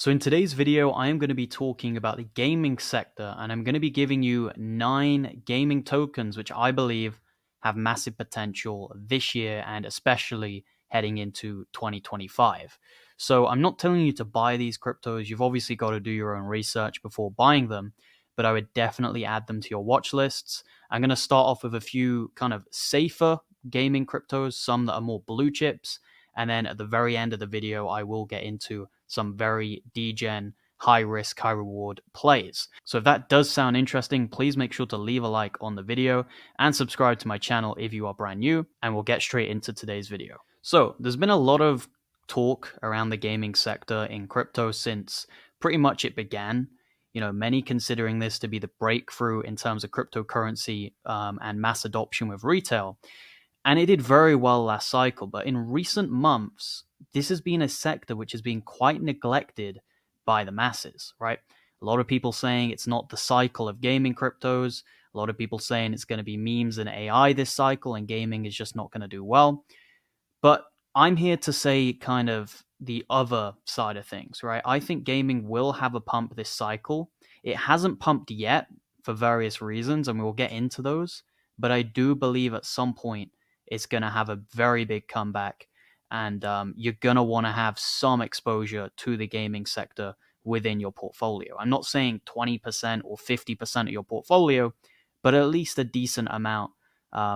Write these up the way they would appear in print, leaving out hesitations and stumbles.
So in today's video, I am going to be talking about the gaming sector, and I'm going to be giving you 9 gaming tokens which I believe have massive potential this year and especially heading into 2025. So I'm not telling you to buy these cryptos. You've obviously got to do your own research before buying them, but I would definitely add them to your watch lists. I'm going to start off with a few kind of safer gaming cryptos, some that are more blue chips, and then at the very end of the video, I will get into some very degen, high risk, high reward plays. So if that does sound interesting, please make sure to leave a like on the video and subscribe to my channel if you are brand new, and we'll get straight into today's video. So there's been a lot of talk around the gaming sector in crypto since pretty much it began. Many considering this to be the breakthrough in terms of cryptocurrency and mass adoption with retail. And it did very well last cycle, but in recent months, this has been a sector which has been quite neglected by the masses, right? A lot of people saying it's not the cycle of gaming cryptos. A lot of people saying it's going to be memes and AI this cycle, and gaming is just not going to do well. But I'm here to say kind of the other side of things, right? I think gaming will have a pump this cycle. It hasn't pumped yet for various reasons, and we'll get into those. But I do believe at some point it's going to have a very big comeback, and you're going to want to have some exposure to the gaming sector within your portfolio. I'm not saying 20% or 50% of your portfolio, but at least a decent amount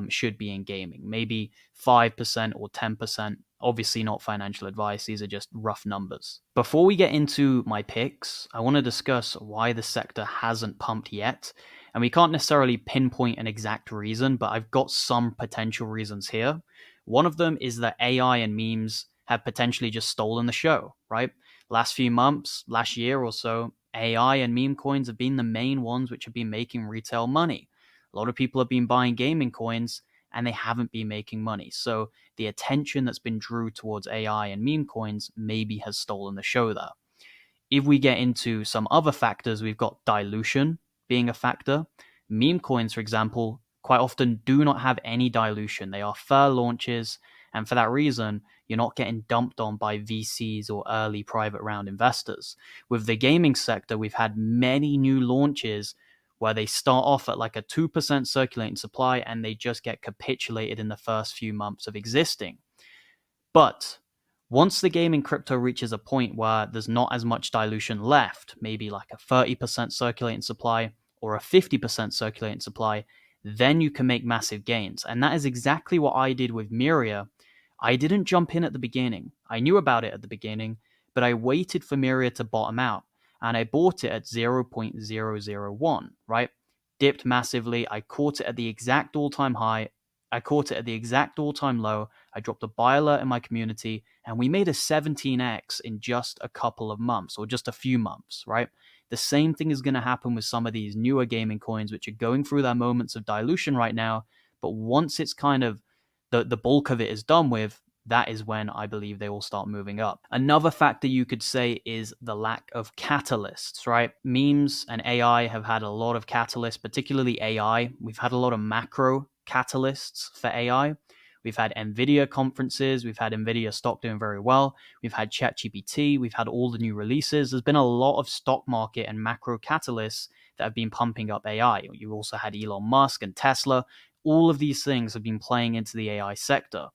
should be in gaming. Maybe 5% or 10%. Obviously, not financial advice. These are just rough numbers. Before we get into my picks, I want to discuss why the sector hasn't pumped yet. And we can't necessarily pinpoint an exact reason, but I've got some potential reasons here. One of them is that AI and memes have potentially just stolen the show, right? Last few months, last year or so, AI and meme coins have been the main ones which have been making retail money. A lot of people have been buying gaming coins and they haven't been making money. So the attention that's been drew towards AI and meme coins maybe has stolen the show there. If we get into some other factors, we've got dilution being a factor. Meme coins, for example, quite often do not have any dilution. They are fair launches, and for that reason, you're not getting dumped on by VCs or early private round investors. With the gaming sector, we've had many new launches where they start off at like a 2% circulating supply and they just get capitulated in the first few months of existing. But once the gaming crypto reaches a point where there's not as much dilution left, maybe like a 30% circulating supply or a 50% circulating supply, then you can make massive gains. And that is exactly what I did with MAVIA. I didn't jump in at the beginning. I knew about it at the beginning, but I waited for MAVIA to bottom out. And I bought it at 0.001, right? Dipped massively. I caught it at the exact all-time high. I caught it at the exact all-time low. I dropped a buy alert in my community, and we made a 17x in just a couple of months, or just a few months, right? The same thing is going to happen with some of these newer gaming coins, which are going through their moments of dilution right now. But once it's kind of the bulk of it is done with, that is when I believe they will start moving up. Another factor you could say is the lack of catalysts, right? Memes and AI have had a lot of catalysts, particularly AI. We've had a lot of macro catalysts for AI. We've had NVIDIA conferences. We've had NVIDIA stock doing very well. We've had ChatGPT. We've had all the new releases. There's been a lot of stock market and macro catalysts that have been pumping up AI. You've also had Elon Musk and Tesla. All of these things have been playing into the AI sector.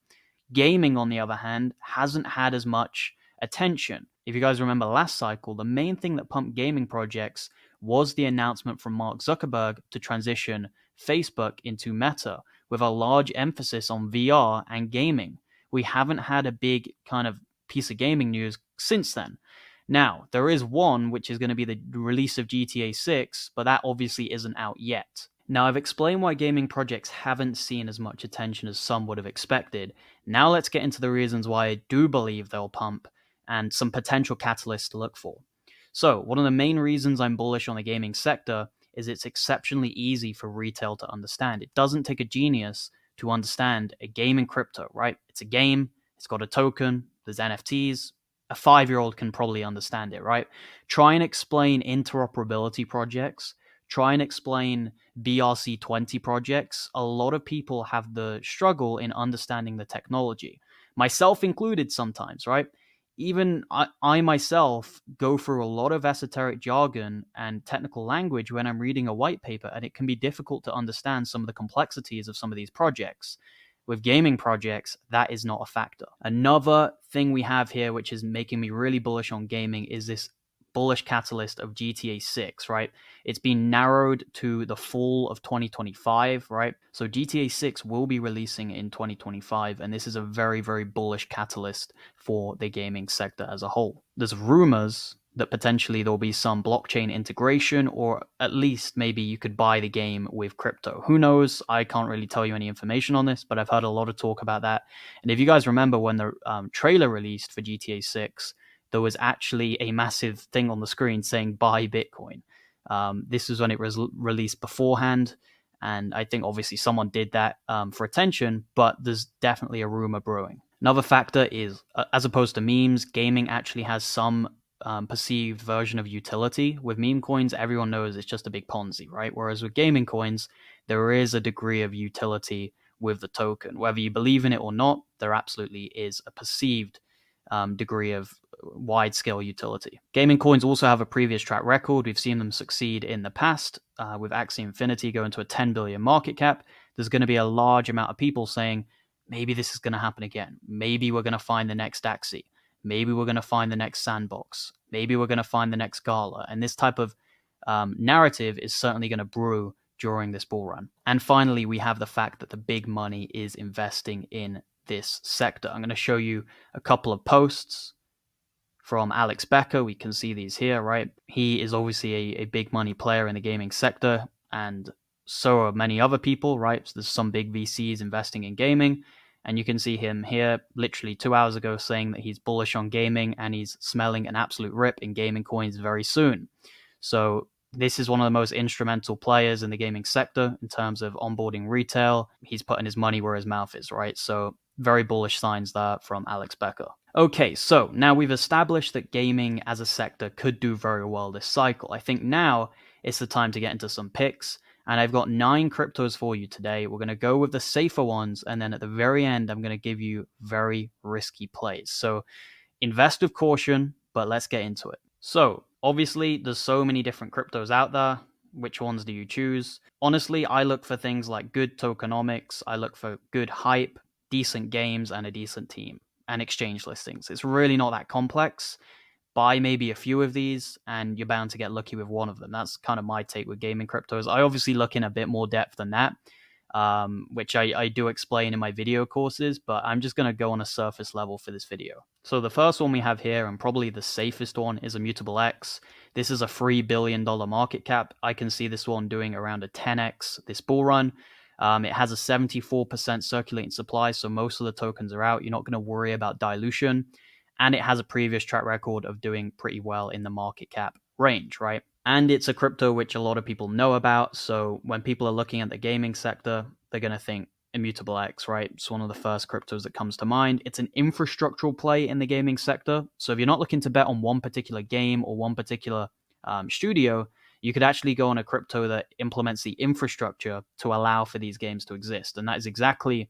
Gaming, on the other hand, hasn't had as much attention. If you guys remember last cycle, the main thing that pumped gaming projects was the announcement from Mark Zuckerberg to transition Facebook into Meta, with a large emphasis on VR and gaming. We haven't had a big kind of piece of gaming news since then. Now, there is one, which is going to be the release of GTA 6, but that obviously isn't out yet. Now, I've explained why gaming projects haven't seen as much attention as some would have expected. Now let's get into the reasons why I do believe they'll pump and some potential catalysts to look for. So, one of the main reasons I'm bullish on the gaming sector is it's exceptionally easy for retail to understand. It doesn't take a genius to understand a game in crypto, right? It's a game, it's got a token, there's NFTs. A 5-year-old can probably understand it, right? Try and explain interoperability projects. Try and explain BRC20 projects. A lot of people have the struggle in understanding the technology, myself included sometimes, right? even I myself go through a lot of esoteric jargon and technical language when I'm reading a white paper, and it can be difficult to understand some of the complexities of some of these projects. With gaming projects, that is not a factor. Another thing we have here, which is making me really bullish on gaming, is this bullish catalyst of GTA 6, right? It's been narrowed to the fall of 2025, right? So GTA 6 will be releasing in 2025, and this is a very, very bullish catalyst for the gaming sector as a whole. There's rumors that potentially there'll be some blockchain integration, or at least maybe you could buy the game with crypto. Who knows? I can't really tell you any information on this, but I've heard a lot of talk about that. And if you guys remember when the trailer released for GTA 6, there was actually a massive thing on the screen saying buy Bitcoin. This was when it was released beforehand, and I think obviously someone did that for attention, but there's definitely a rumor brewing. Another factor is, as opposed to memes, gaming actually has some perceived version of utility. With meme coins, everyone knows it's just a big Ponzi, right? Whereas with gaming coins, there is a degree of utility with the token. Whether you believe in it or not, there absolutely is a perceived degree of wide scale utility. Gaming coins also have a previous track record. We've seen them succeed in the past, with Axie Infinity going to a 10 billion market cap. There's going to be a large amount of people saying, maybe this is going to happen again. Maybe we're going to find the next Axie. Maybe we're going to find the next Sandbox. Maybe we're going to find the next Gala. And this type of narrative is certainly going to brew during this bull run. And finally, we have the fact that the big money is investing in this sector. I'm going to show you a couple of posts from Alex Becker. We can see these here, right? He is obviously a big money player in the gaming sector, and so are many other people, right? So there's some big VCs investing in gaming, and you can see him here literally 2 hours ago saying that he's bullish on gaming and he's smelling an absolute rip in gaming coins very soon. So this is one of the most instrumental players in the gaming sector in terms of onboarding retail. He's putting his money where his mouth is, right? So very bullish signs there from Alex Becker. Okay, so now we've established that gaming as a sector could do very well this cycle. I think now it's the time to get into some picks, and I've got 9 cryptos for you today. We're going to go with the safer ones, and then at the very end, I'm going to give you very risky plays. So invest with caution, but let's get into it. So obviously, there's so many different cryptos out there. Which ones do you choose? Honestly, I look for things like good tokenomics. I look for good hype, decent games, and a decent team, and exchange listings. It's really not that complex. Buy maybe a few of these, and you're bound to get lucky with one of them. That's kind of my take with gaming cryptos. I obviously look in a bit more depth than that, which I do explain in my video courses, but I'm just going to go on a surface level for this video. So the first one we have here, and probably the safest one, is Immutable X. This is a $3 billion market cap. I can see this one doing around a 10x this bull run. It has a 74% circulating supply, so most of the tokens are out. You're not going to worry about dilution. And it has a previous track record of doing pretty well in the market cap range, right? And it's a crypto which a lot of people know about. So when people are looking at the gaming sector, they're going to think Immutable X, right? It's one of the first cryptos that comes to mind. It's an infrastructural play in the gaming sector. So if you're not looking to bet on one particular game or one particular studio, you could actually go on a crypto that implements the infrastructure to allow for these games to exist. And that is exactly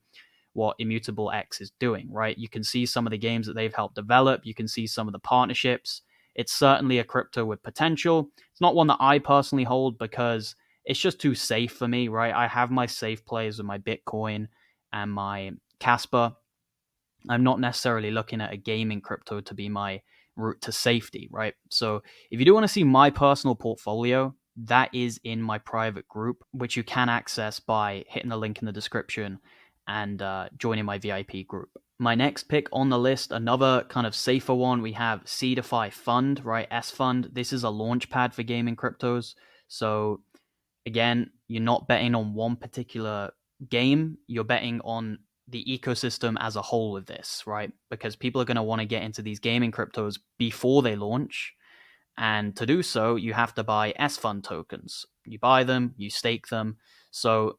what Immutable X is doing, right? You can see some of the games that they've helped develop. You can see some of the partnerships. It's certainly a crypto with potential. It's not one that I personally hold because it's just too safe for me, right? I have my safe plays with my Bitcoin and my Kaspa. I'm not necessarily looking at a gaming crypto to be my route to safety, right? So if you do want to see my personal portfolio, that is in my private group, which you can access by hitting the link in the description and joining my VIP group. My next pick on the list, another kind of safer one, we have C-DeFi Fund, right? S Fund. This is a launch pad for gaming cryptos. So again, you're not betting on one particular game. You're betting on the ecosystem as a whole with this, right? Because people are going to want to get into these gaming cryptos before they launch. And to do so, you have to buy S Fund tokens. You buy them, you stake them. So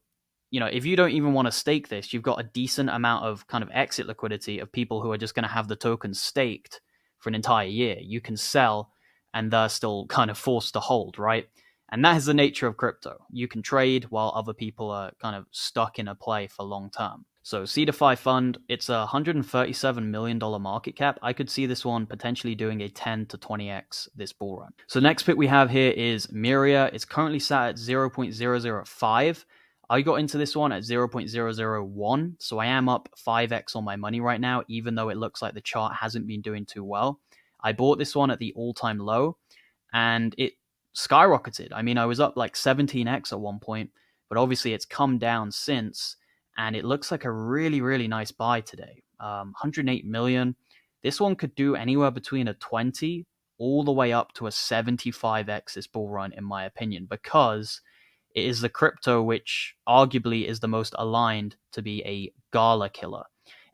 if you don't even want to stake this, you've got a decent amount of kind of exit liquidity of people who are just going to have the tokens staked for an entire year. You can sell and they're still kind of forced to hold, right? And that is the nature of crypto. You can trade while other people are kind of stuck in a play for long term. So C-DeFi Fund, it's a $137 million market cap. I could see this one potentially doing a 10 to 20x this bull run. So next pick we have here is MAVIA. It's currently sat at 0.005. I got into this one at 0.001, so I am up 5x on my money right now, even though it looks like the chart hasn't been doing too well. I bought this one at the all-time low, and it skyrocketed. I mean, I was up like 17x at one point, but obviously it's come down since, and it looks like a really, really nice buy today. 108 million. This one could do anywhere between a 20 all the way up to a 75x this bull run, in my opinion, because it is the crypto which arguably is the most aligned to be a gala killer.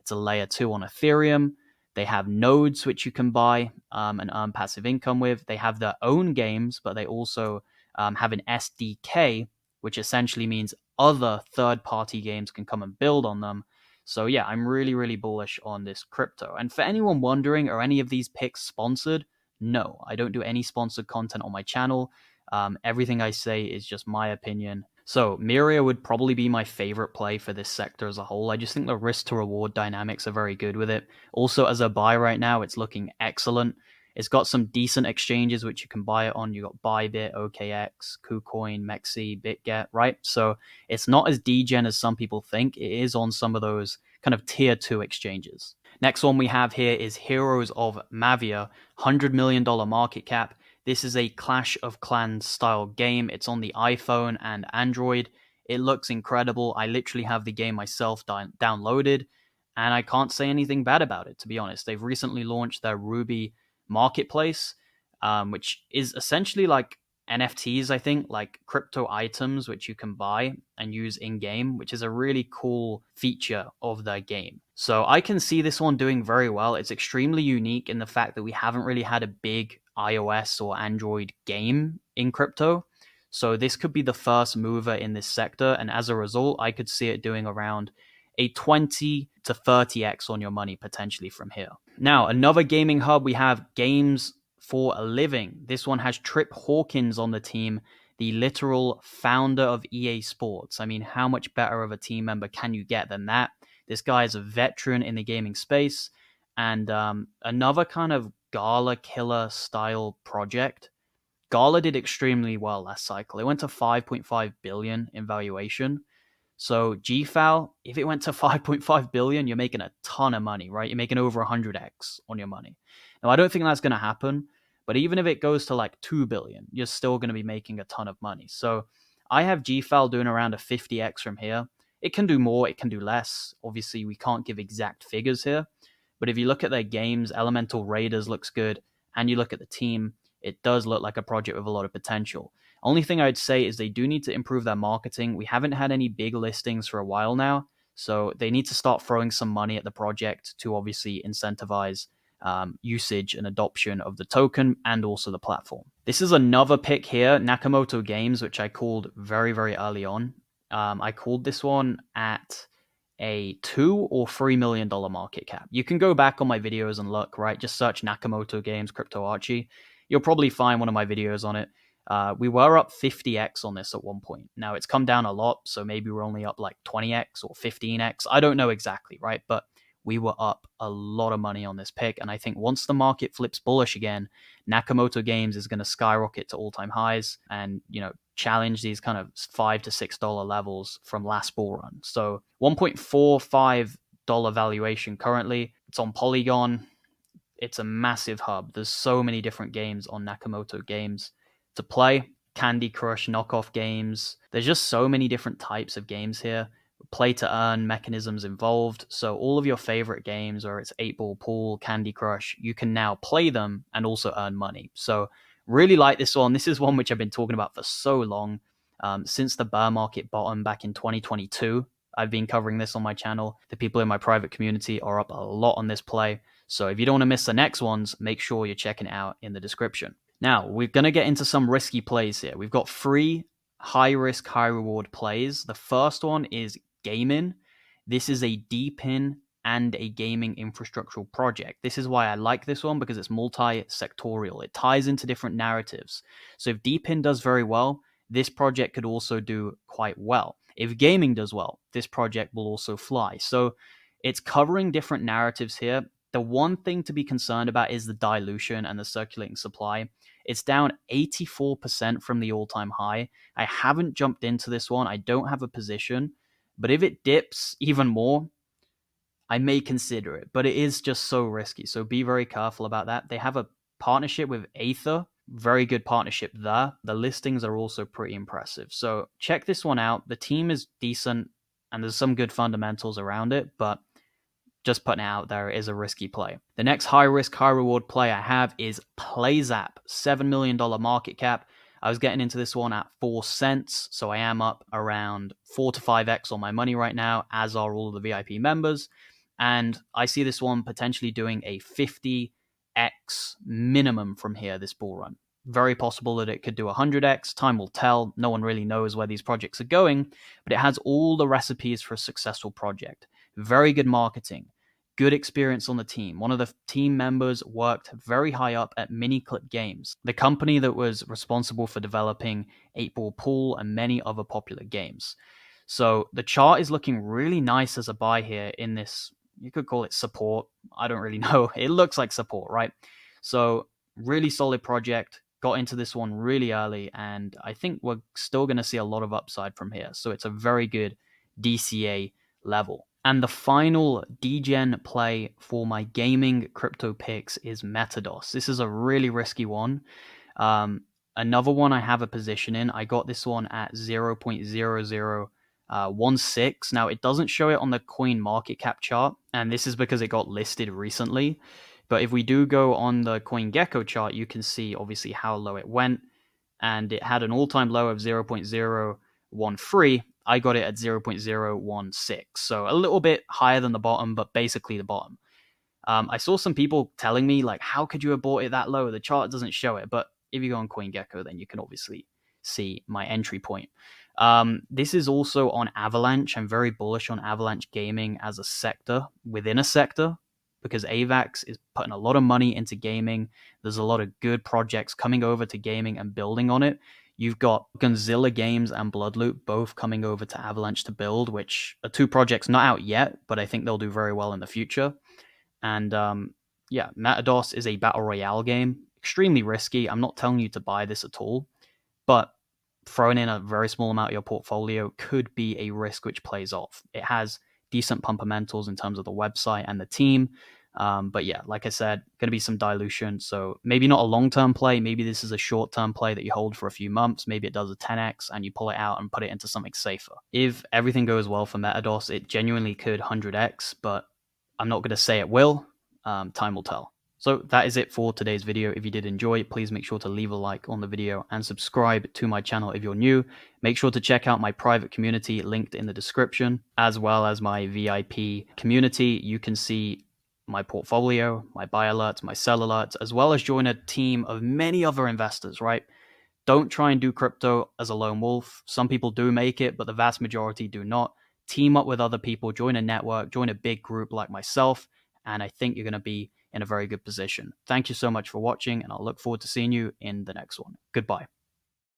It's a layer 2 on Ethereum. They have nodes which you can buy and earn passive income with. They have their own games, but they also have an SDK, which essentially means other third-party games can come and build on them. So yeah, I'm really, really bullish on this crypto. And for anyone wondering, are any of these picks sponsored? No, I don't do any sponsored content on my channel. Everything I say is just my opinion. So MAVIA would probably be my favorite play for this sector as a whole. I just think the risk to reward dynamics are very good with it. Also, as a buy right now, it's looking excellent. It's got some decent exchanges which you can buy it on. You got Bybit, OKX, KuCoin, Mexi, BitGet, right? So it's not as degen as some people think. It is on some of those kind of tier 2 exchanges. Next one we have here is Heroes of MAVIA, $100 million market cap. This is a Clash of Clans style game. It's on the iPhone and Android. It looks incredible. I literally have the game myself downloaded, and I can't say anything bad about it, to be honest. They've recently launched their Ruby marketplace, which is essentially like NFTs, I think, like crypto items which you can buy and use in game, which is a really cool feature of their game. So I can see this one doing very well. It's extremely unique in the fact that we haven't really had a big iOS or Android game in crypto. So this could be the first mover in this sector. And as a result, I could see it doing around a 20 to 30x on your money potentially from here. Now, another gaming hub, we have Games for a Living. This one has Trip Hawkins on the team, the literal founder of EA Sports. I mean, how much better of a team member can you get than that? This guy is a veteran in the gaming space, and another kind of Gala killer style project. Gala did extremely well last cycle. It went to 5.5 billion in valuation. So GFAL, if it went to 5.5 billion, you're making a ton of money, right? You're making over 100x on your money. Now, I don't think that's going to happen, but even if it goes to like 2 billion, you're still going to be making a ton of money. So I have GFAL doing around a 50x from here. It can do more, it can do less. Obviously, we can't give exact figures here, but if you look at their games, Elemental Raiders looks good, and you look at the team, it does look like a project with a lot of potential. Only thing I'd say is they do need to improve their marketing. We haven't had any big listings for a while now, so they need to start throwing some money at the project to obviously incentivize usage and adoption of the token and also the platform. This is another pick here, Nakamoto Games, which I called very, very early on. I called this one at a $2 or $3 million market cap. You can go back on my videos and look, right? Just search Nakamoto Games, Crypto Archie. You'll probably find one of my videos on it. We were up 50x on this at one point. Now it's come down a lot, so maybe we're only up like 20x or 15x. I don't know exactly, right? But we were up a lot of money on this pick. And I think once the market flips bullish again, Nakamoto Games is going to skyrocket to all-time highs and, challenge these kind of $5 to $6 levels from last bull run. So $1.45 valuation currently. It's on Polygon. It's a massive hub. There's so many different games on Nakamoto Games to play. Candy Crush, knockoff games. There's just so many different types of games here. Play to earn mechanisms involved. So all of your favorite games, or it's 8-Ball Pool, Candy Crush, you can now play them and also earn money. So really like this one. This is one which I've been talking about for so long. Since the bear market bottom back in 2022, I've been covering this on my channel. The people in my private community are up a lot on this play. So if you don't want to miss the next ones, make sure you're checking it out in the description. Now, we're going to get into some risky plays here. We've got 3 high-risk, high-reward plays. The first one is gaming. This is a DePIN and a gaming infrastructural project. This is why I like this one, because it's multi-sectorial. It ties into different narratives. So if DePIN does very well, this project could also do quite well. If gaming does well, this project will also fly. So it's covering different narratives here. The one thing to be concerned about is the dilution and the circulating supply. It's down 84% from the all-time high. I haven't jumped into this one. I don't have a position, but if it dips even more, I may consider it, but it is just so risky. So be very careful about that. They have a partnership with Aether, very good partnership there. The listings are also pretty impressive. So check this one out. The team is decent and there's some good fundamentals around it, but just putting it out there, it is a risky play. The next high risk, high reward play I have is PlayZap, $7 million market cap. I was getting into this one at 4 cents, so I am up around 4 to 5x on my money right now, as are all of the VIP members. And I see this one potentially doing a 50x minimum from here, this bull run. Very possible that it could do 100x. Time will tell. No one really knows where these projects are going, but it has all the recipes for a successful project. Very good marketing, good experience on the team. One of the team members worked very high up at Miniclip Games, the company that was responsible for developing 8-Ball Pool and many other popular games. So the chart is looking really nice as a buy here in this, you could call it support. I don't really know. It looks like support, right? So really solid project. Got into this one really early, and I think we're still going to see a lot of upside from here. So it's a very good DCA level. And the final degen play for my gaming crypto picks is Metados. This is a really risky one. Another one I have a position in. I got this one at 0.0016. Now, it doesn't show it on the coin market cap chart, and this is because it got listed recently. But if we do go on the CoinGecko chart, you can see obviously how low it went, and it had an all-time low of 0.013. I got it at 0.016, so a little bit higher than the bottom, but basically the bottom. I saw some people telling me, like, how could you have bought it that low? The chart doesn't show it, but if you go on CoinGecko, then you can obviously see my entry point. This is also on Avalanche. I'm very bullish on Avalanche Gaming as a sector within a sector, because AVAX is putting a lot of money into gaming. There's a lot of good projects coming over to gaming and building on it. You've got Gonzilla Games and Bloodloop both coming over to Avalanche to build, which are two projects not out yet, but I think they'll do very well in the future. And yeah, Metados is a battle royale game. Extremely risky. I'm not telling you to buy this at all, but throwing in a very small amount of your portfolio could be a risk which plays off. It has decent fundamentals in terms of the website and the team. But yeah, like I said, going to be some dilution. So maybe not a long-term play. Maybe this is a short-term play that you hold for a few months. Maybe it does a 10x and you pull it out and put it into something safer. If everything goes well for Metados, it genuinely could 100x, but I'm not going to say it will. Time will tell. So that is it for today's video. If you did enjoy, please make sure to leave a like on the video and subscribe to my channel if you're new. Make sure to check out my private community linked in the description, as well as my VIP community. You can see my portfolio, my buy alerts, my sell alerts, as well as join a team of many other investors, right? Don't try and do crypto as a lone wolf. Some people do make it, but the vast majority do not. Team up with other people, join a network, join a big group like myself, and I think you're going to be in a very good position. Thank you so much for watching, and I'll look forward to seeing you in the next one. Goodbye.